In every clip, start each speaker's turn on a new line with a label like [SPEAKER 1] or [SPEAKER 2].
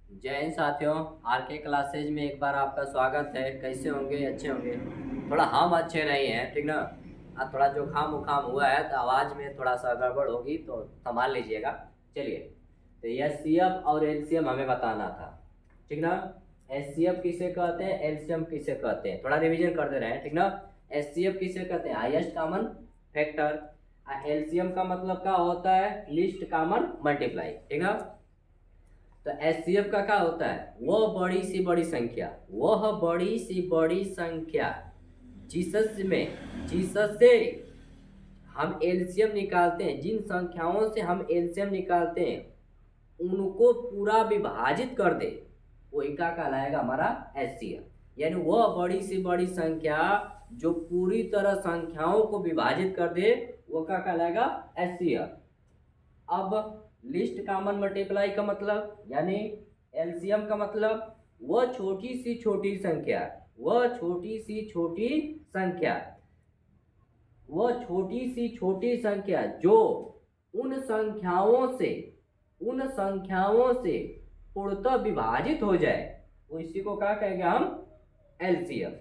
[SPEAKER 1] जय हिंद साथियों। आर के क्लासेज में एक बार आपका स्वागत है। कैसे होंगे? अच्छे होंगे। थोड़ा हम अच्छे नहीं हैं, ठीक ना। आज थोड़ा जुकाम उखाम हुआ है तो आवाज़ में थोड़ा सा गड़बड़ होगी, तो संभाल लीजिएगा। चलिए, तो एचसीएफ और एलसीएम हमें बताना था, ठीक ना। एचसीएफ किसे कहते हैं, एलसीएम किसे कहते हैं, थोड़ा रिविजन कर दे रहे हैं, ठीक ना। एचसीएफ किसे कहते हैं, हाईएस्ट कॉमन फैक्टर। एलसीएम का मतलब क्या होता है, लीस्ट कॉमन मल्टीप्लाई, ठीक ना। तो एचसीएफ का क्या होता है, वह बड़ी सी बड़ी संख्या, वह बड़ी सी बड़ी संख्या जिससे हम एलसीएम निकालते हैं, जिन संख्याओं से हम एलसीएम निकालते हैं उनको पूरा विभाजित कर दे, वही क्या कहलाएगा, हमारा एचसीएफ। यानी वह बड़ी सी बड़ी संख्या जो पूरी तरह संख्याओं को विभाजित कर दे, वो क्या कहलाएगा, एचसीएफ। अब लिस्ट कॉमन मल्टीप्लाई का मतलब यानी एलसीएम का मतलब वह छोटी सी छोटी संख्या, वह छोटी सी छोटी संख्या, वह छोटी सी छोटी संख्या जो उन संख्याओं से पूर्णतः विभाजित हो जाए, वो इसी को क्या कहेंगे हम, एलसीएम।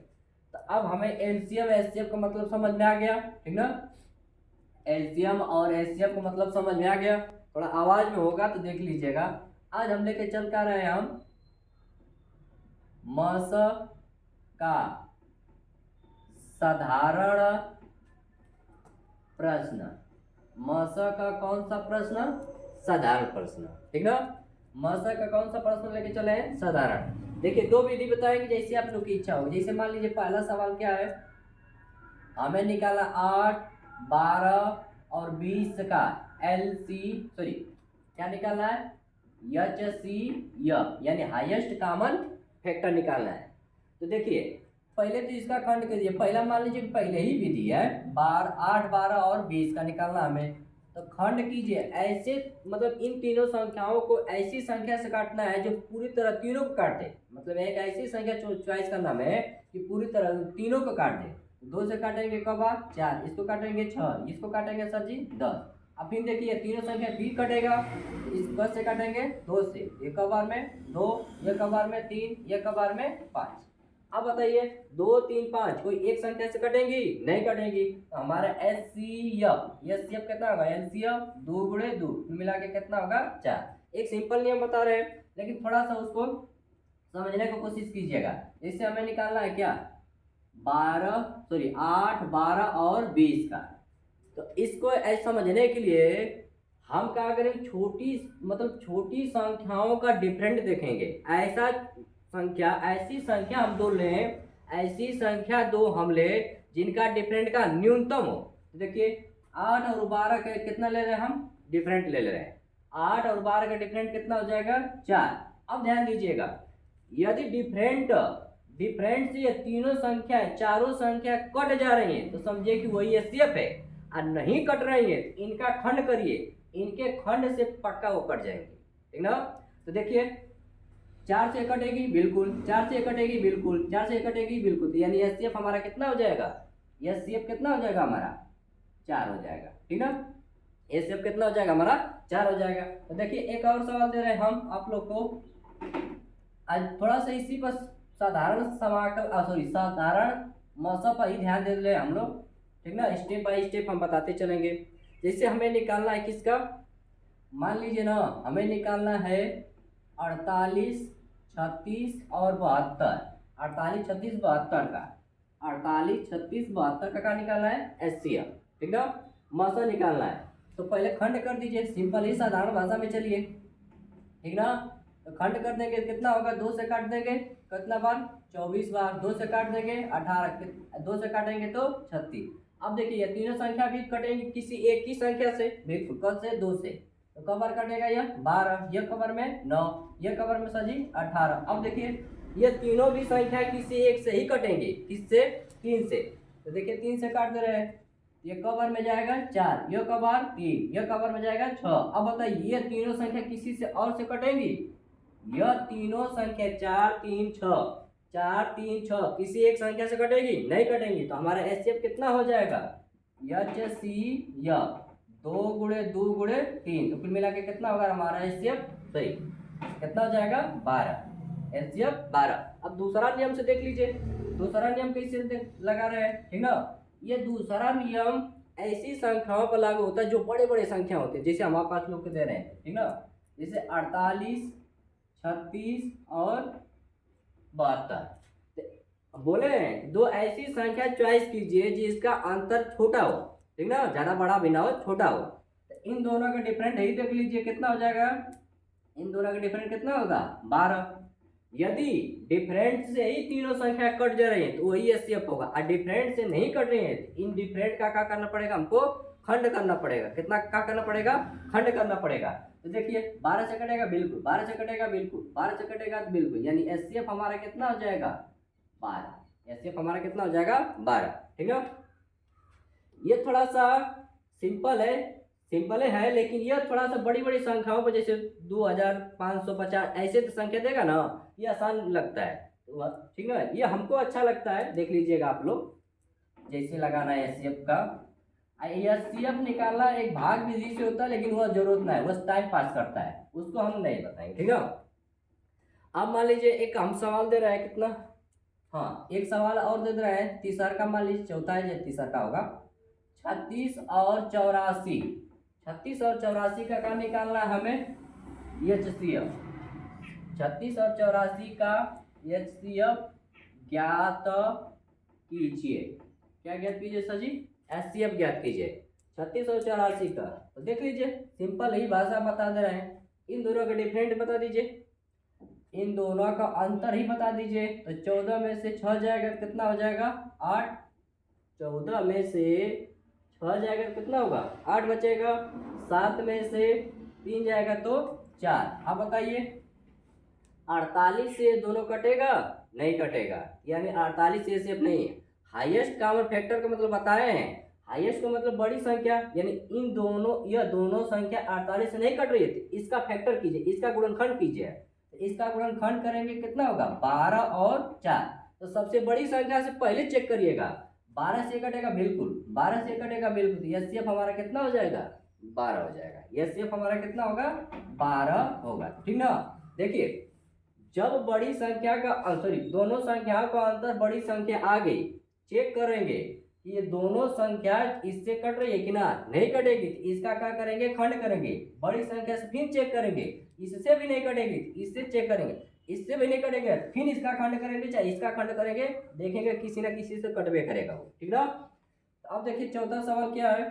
[SPEAKER 1] तो अब हमें एलसीएम एचसीएफ का मतलब समझ में आ गया, ठीक ना। एलसीएम और एचसीएफ का मतलब समझ में आ गया। थोड़ा आवाज में होगा तो देख लीजिएगा। आज हम लेके चल कर रहे हैं हम मस का साधारण प्रश्न। मस का कौन सा प्रश्न, साधारण प्रश्न, ठीक ना। मस का कौन सा प्रश्न लेके चले हैं, साधारण। देखिए, दो विधि बताएंगे जैसे आप लोग की इच्छा हो। जैसे मान लीजिए पहला सवाल क्या है, हमें निकाला 8, 12 और 20 का क्या निकालना है, एचसीएफ यानी हाईएस्ट कॉमन फैक्टर निकालना है। तो देखिए, पहले तो इसका खंड करिए। पहला मान लीजिए पहले ही विधि है, 8, 12 और 20 का निकालना हमें। तो खंड कीजिए ऐसे, मतलब इन तीनों संख्याओं को ऐसी संख्या से काटना है जो पूरी तरह तीनों को काट दे। मतलब एक ऐसी संख्या चॉइस करना है कि पूरी तरह तीनों को काट दे। 2 से काटेंगे कब बार 4, इसको काटेंगे 6, इसको काटेंगे सर जी 10। अब फिर देखिए तीनों संख्या फिर कटेगा, इस 10 से काटेंगे 2 से, एक बार में 2, एक बार में 3, एक बार में 5। अब बताइए 2, 3, 5 कोई एक संख्या से कटेंगी, नहीं कटेंगी। तो हमारा एचसीएफ कितना होगा, एलसीएफ 2 गुणे 2 मिला के कितना होगा, 4। एक सिंपल नियम बता रहे हैं, लेकिन थोड़ा सा उसको समझने की कोशिश कीजिएगा। इससे हमें निकालना है क्या, 8, 12 और 20 का। तो इसको ऐसा समझने के लिए हम क्या करें, छोटी संख्याओं का डिफरेंट देखेंगे। ऐसी संख्या हम दो लें, ऐसी संख्या दो हम ले जिनका डिफरेंट का न्यूनतम हो। तो देखिए 8 और 12 का कितना ले रहे हैं हम, डिफरेंट ले रहे हैं। 8 और 12 का डिफरेंट कितना हो जाएगा, 4। अब ध्यान दीजिएगा, यदि डिफरेंट से ये तीनों संख्याएं, चारों संख्या कट जा रही हैं तो समझिए कि वही एचसीएफ है। और नहीं कट रही है इनका खंड करिए, इनके खंड से पक्का वो कट जाएंगे, ठीक ना। तो देखिए 4 से कटेगी बिल्कुल, 4 से कटेगी बिल्कुल, 4 से कटेगी बिल्कुल। तो यानी एचसीएफ हमारा कितना हो जाएगा, एचसीएफ कितना हो जाएगा हमारा, 4 हो जाएगा, ठीक ना। एचसीएफ कितना हो जाएगा हमारा, 4 हो जाएगा। तो देखिए एक और सवाल दे रहे हैं हम आप लोग को। आज थोड़ा सा इसी पर साधारण मौसम पर ही ध्यान दे रहे हम लोग, ठीक ना। स्टेप बाय स्टेप हम बताते चलेंगे। जैसे हमें निकालना है किसका, मान लीजिए ना हमें निकालना है 48, 36 और 72। 48, 36, 72 का, 48, 36, 72 का क्या निकालना है, एचसीएफ, ठीक ना। मौसम निकालना है तो पहले खंड कर दीजिए, सिंपल ही साधारण भाषा में चलिए, ठीक ना। तो खंड कर देंगे कितना होगा, 2 से काट देंगे कितना बार, 24 बार। 2 से काट देंगे 18, 2 से काटेंगे तो 36। अब देखिए ये तीनों संख्या भी कटेंगी किसी एक ही संख्या से, बिल्कुल कब से, 2 से। तो कब बार कटेगा, यह 12, यह कबर में 9, यह कबर में सर जी 18। अब देखिए ये तीनों भी संख्या किसी एक से ही कटेंगी, किससे, 3 से। तो देखिए 3 से काट दे रहे हैं, ये कबर में जाएगा 4, यह कबर 3, यह कबर में जाएगा 6। अब बताइए ये तीनों संख्या किसी से और से कटेंगी, यह तीनों संख्या 4, 3, 6, 4, 3, 6 किसी एक संख्या से कटेगी, नहीं कटेंगी। तो हमारा एचसीएफ कितना हो जाएगा, एचसीएफ 2 गुणे 2 गुणे 3। तो कुल मिला के कितना होगा हमारा एचसीएफ, सही। कितना हो जाएगा 12, एचसीएफ 12। अब दूसरा नियम से देख लीजिए, दूसरा नियम कैसे लगा रहे हैं, ठीक ना। ये दूसरा नियम ऐसी संख्याओं पर लागू होता है जो बड़े बड़े संख्या होते हैं, जैसे हमारे पास लोग दे रहे हैं, ठीक ना, जैसे 48, 36 और 72। बोले दो ऐसी संख्या चॉइस कीजिए जिसका अंतर छोटा हो, ठीक ना, ज्यादा बड़ा भी ना हो, छोटा हो। तो इन दोनों का डिफरेंट यही देख लीजिए कितना हो जाएगा, इन दोनों का डिफरेंट कितना होगा 12। यदि डिफरेंट से ही तीनों संख्या कट जा रही है तो वही एचसीएफ होगा, और डिफरेंट से नहीं कट रही है तो इन डिफरेंट का क्या करना पड़ेगा, हमको खंड करना पड़ेगा। कितना क्या करना पड़ेगा, खंड करना पड़ेगा। तो देखिए 12 से कटेगा बिल्कुल, 12 से कटेगा बिल्कुल, 12 से कटेगा तो बिल्कुल, यानी एचसीएफ हमारा कितना हो जाएगा 12। एचसीएफ हमारा कितना हो जाएगा 12, ठीक है। ये थोड़ा सा सिंपल है, लेकिन ये थोड़ा सा बड़ी बड़ी संख्याओं पर जैसे 2550 ऐसे तो संख्या देगा ना, ये आसान लगता है, ठीक है। ये हमको अच्छा लगता है, देख लीजिएगा आप लोग जैसे लगाना है एचसीएफ का। एचसीएफ निकालना एक भाग विधि से होता है, लेकिन वह जरूरत ना है, बस टाइम पास करता है, उसको हम नहीं बताएंगे, ठीक है। अब मान लीजिए एक हम सवाल दे रहा है कितना, हाँ एक सवाल और दे रहा है तीसरा का, मान लीजिए चौथा है, तीसरा का होगा 36 और 84। 36 और 84 का क्या निकालना है हमें, एचसीएफ। 36 और 84 का एचसीएफ ज्ञात कीजिए। क्या ज्ञात कीजिए सर जी, एचसीएफ ज्ञात कीजिए 36 और 84 का। तो देख लीजिए सिंपल ही भाषा बता दे रहे हैं, इन दोनों का डिफरेंट बता दीजिए, इन दोनों का अंतर ही बता दीजिए। तो 14 में से 6 जाएगा तो कितना हो जाएगा 8, 14 में से 6 जाएगा तो कितना होगा 8 बचेगा, 7 में से 3 जाएगा तो 4। अब बताइए 48 से दोनों कटेगा, नहीं कटेगा, यानी 48 से सिर्फ नहीं है। हाईएस्ट कॉमन फैक्टर का मतलब बताए हैं, हाईएस्ट का मतलब बड़ी संख्या, यानी इन दोनों, यह दोनों संख्या 48 से नहीं कट रही है, इसका फैक्टर कीजिए, इसका गुणनखंड कीजिए। तो इसका गुणनखंड करेंगे कितना होगा 12 और 4। तो सबसे बड़ी संख्या से पहले चेक करिएगा, 12 से कटेगा बिल्कुल, 12 से कटेगा बिल्कुल, तो एचसीएफ हमारा कितना हो जाएगा 12 हो जाएगा। एचसीएफ हमारा कितना होगा 12 होगा, ठीक ना। देखिए जब बड़ी संख्या का सॉरी दोनों संख्याओं का अंतर बड़ी संख्या आ गई, चेक करेंगे कि ये दोनों संख्या इससे कट रही है कि ना, नहीं कटेगी, इसका क्या करेंगे खंड करेंगे, बड़ी संख्या से फिर चेक करेंगे, इससे भी नहीं कटेगी, इससे चेक करेंगे, इससे भी नहीं कटेगा, फिर इसका खंड करेंगे, चाहे इसका खंड करेंगे, देखेंगे किसी ना किसी से कटवे करेगा वो, ठीक ना। तो अब देखिए चौथा सवाल क्या है,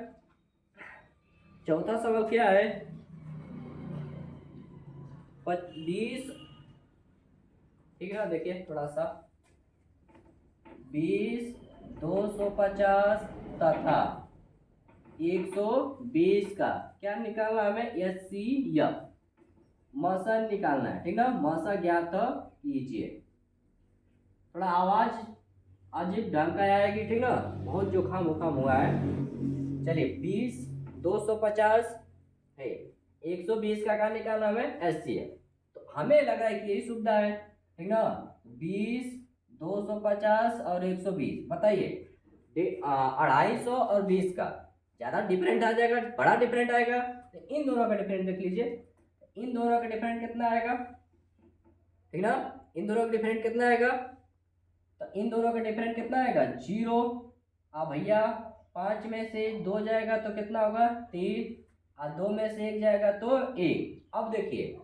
[SPEAKER 1] चौथा सवाल क्या है 20, ठीक है ना। देखिए थोड़ा सा 20, 250 तथा 120 का क्या निकालना है हमें, एचसीएफ मसा निकालना है, ठीक ना, मसा ज्ञात कीजिए। थोड़ा आवाज अजीब ढंग का आएगी, ठीक ना, बहुत जुकाम उखाम हुआ है। चलिए 20, 250 है, 120 का क्या निकालना हमें एचसीएफ। तो हमें लग रहा है कि यही सुविधा है, ठीक ना, 20, 250 और 120। बताइए 250 और 20 का ज़्यादा डिफरेंट आ जाएगा, बड़ा डिफरेंट आएगा, तो इन दोनों का डिफरेंट देख लीजिए, इन दोनों का डिफरेंट कितना आएगा, ठीक ना, इन दोनों का डिफरेंट कितना आएगा, तो इन दोनों का डिफरेंट कितना आएगा 0। अब भैया 5 में से 2 जाएगा तो कितना होगा 3, और 2 में से 1 जाएगा तो 1। अब देखिए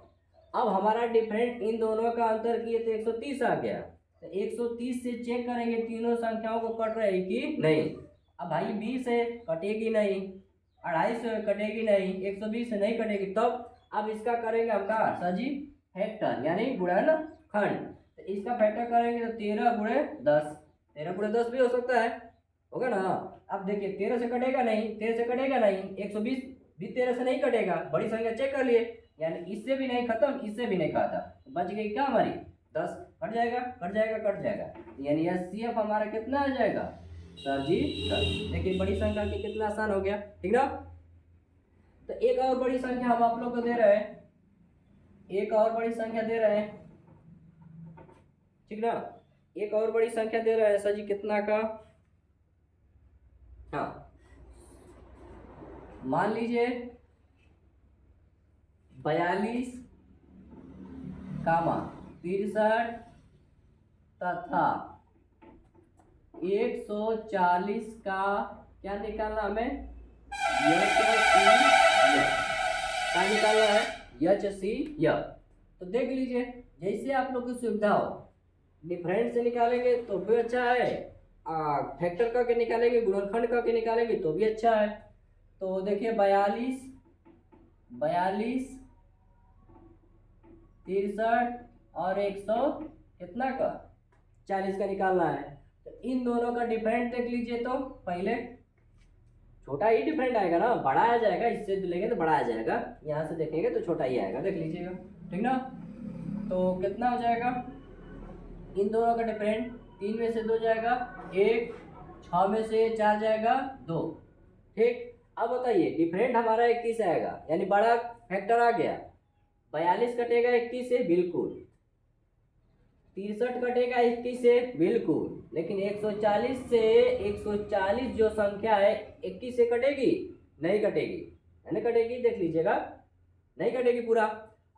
[SPEAKER 1] अब हमारा डिफरेंट इन दोनों का अंतर किए तो 130 आ गया, तो 130 से चेक करेंगे तीनों संख्याओं को कट रहे कि नहीं। अब भाई 20 है कटेगी नहीं, 250 से कटेगी नहीं, 120 से नहीं कटेगी, तब अब इसका करेंगे हम का सर जी फैक्टर, यानी गुणनखंड। तो इसका फैक्टर करेंगे तो 13 गुणे 10, 13 गुणे 10 भी हो सकता है, होगा ना। अब देखिए 13 से कटेगा नहीं, 13 से कटेगा नहीं, 120 भी 13 से नहीं कटेगा, बड़ी संख्या चेक कर लिए, यानी इससे भी नहीं खत्म, इससे भी नहीं खत्म, तो बच गई क्या हमारी 10, कट जाएगा कट जाएगा कट जाएगा, यानी एचसीएफ हमारा कितना आ जाएगा सर जी 10। देखिए बड़ी संख्या के कितना आसान हो गया, ठीक ना। तो एक और बड़ी संख्या हम आप लोग को दे रहे हैं, एक और बड़ी संख्या दे रहे हैं, ठीक ना, एक और बड़ी संख्या दे रहे हैं सर जी कितना का, हाँ मान लीजिए 42, कामा 63 तथा 140 का क्या निकालना हमें, क्या निकालना है, एच सी य। तो देख लीजिए जैसे आप लोग की सुविधा हो, डिफरेंट से निकालेंगे तो भी अच्छा है, फैक्टर करके निकालेंगे, गुणनखंड करके निकालेंगे तो भी अच्छा है। तो देखिए 42 63 और 100 कितना का 40 का निकालना है। तो इन दोनों का डिफरेंट देख लीजिए। तो पहले छोटा ही डिफरेंट आएगा ना, बड़ा आ जाएगा, इससे लेंगे तो बड़ा आ जाएगा, यहाँ से देखेंगे तो छोटा ही आएगा, देख लीजिएगा, ठीक ना। तो कितना हो जाएगा, इन दोनों का डिफरेंट 3 में से 2 जाएगा 1, 6 में से 4 जाएगा 2, ठीक। अब बताइए डिफरेंट हमारा 21 आएगा, यानी बड़ा फैक्टर आ गया। 42 कटेगा 21 से, बिल्कुल। 63 कटेगा 21 से, बिल्कुल। लेकिन 140 से 140 जो संख्या है 21 से कटेगी, नहीं कटेगी, नहीं कटेगी, देख लीजिएगा, नहीं कटेगी पूरा।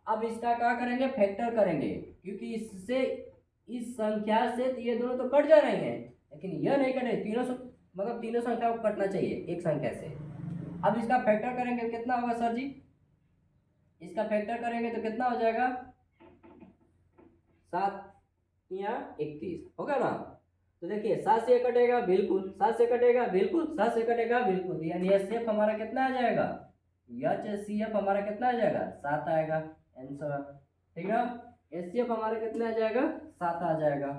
[SPEAKER 1] अब इसका क्या करेंगे, फैक्टर करेंगे, क्योंकि इससे इस संख्या से ये दोनों तो कट जा रहे हैं, लेकिन यह नहीं कटे, तीनों मतलब तीनों संख्या को कटना चाहिए एक संख्या से। अब इसका फैक्टर करेंगे कितना होगा सर जी, इसका फैक्टर करेंगे तो कितना हो जाएगा, 7 या 31 होगा ना। तो देखिए 7 से कटेगा, बिल्कुल, 7 से कटेगा, बिल्कुल, 7 से कटेगा, बिल्कुल, यानी एचसीएफ हमारा कितना आ जाएगा, एचसीएफ हमारा कितना आ जाएगा, 7 आएगा आंसर, ठीक ना। एचसीएफ हमारा कितना आ जाएगा, 7 आ जाएगा।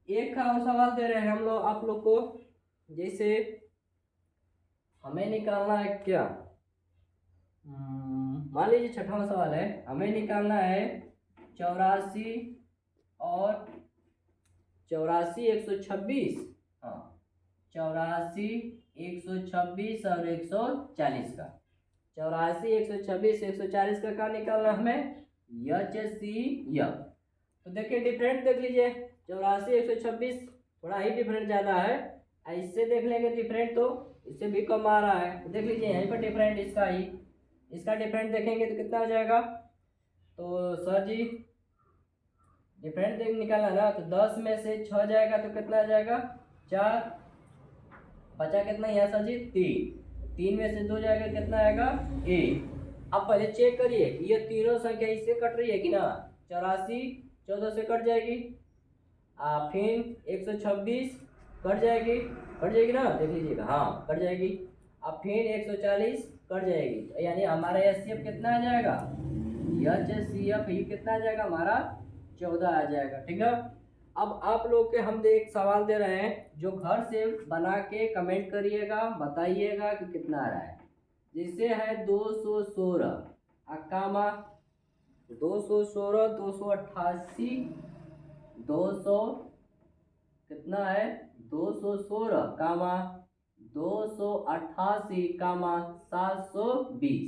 [SPEAKER 1] एक और सवाल दे रहे हैं हम लोग आप लोग को, जैसे हमें निकालना है क्या, मान लीजिए 6वां सवाल है, हमें निकालना है 84 और 126, हाँ 84 126 और 140 का, 84 126 140 का क्या निकालना हमें, एचसीएफ। तो देखिए डिफरेंट देख लीजिए, 84 126 थोड़ा ही डिफरेंट ज़्यादा है, इससे देख लेंगे डिफरेंट तो इससे भी कम आ रहा है। तो देख लीजिए यहीं पर डिफरेंट इसका डिफरेंट देखेंगे तो कितना आ जाएगा। तो सर जी डिफरेंट देख निकालना ना, तो 10 में से 6 जाएगा तो कितना आ जाएगा, 4, बचा कितना यहाँ सर जी, 3 में से 2 जाएगा कितना आएगा, 1। अब पहले चेक करिए कि ये तीनों संख्या इससे कट रही है कि ना, 84 14 से कट जाएगी, फिर 126 कट जाएगी ना, देख लीजिएगा, हाँ कट जाएगी। अब फिर 140 कट जाएगी, यानी हमारा एचसीएफ कितना आ जाएगा, एचसीएफ ही कितना आ जाएगा हमारा, 14 आ जाएगा, ठीक है। अब आप लोग के हम एक सवाल दे रहे हैं, जो घर से बना के कमेंट करिएगा, बताइएगा कि कितना आ रहा है। जैसे है 216 अकामा 216 288 200 कितना है, 216 कामा 288 कामा 720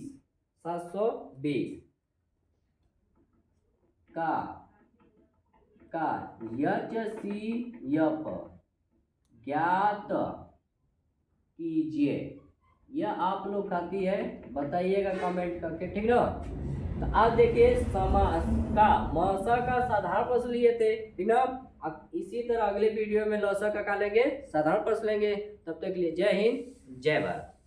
[SPEAKER 1] का एचसीएफ ज्ञात कीजिए। यह आप लोग खाती है, बताइएगा कमेंट करके, ठीक ना। तो आप देखिए मौसा का साधारण प्रश्न लिए थे, ठीक ना। अब इसी तरह अगले वीडियो में लौसा का लेंगे, साधारण प्रश्न लेंगे। तब तक के लिए जय हिंद जय भारत।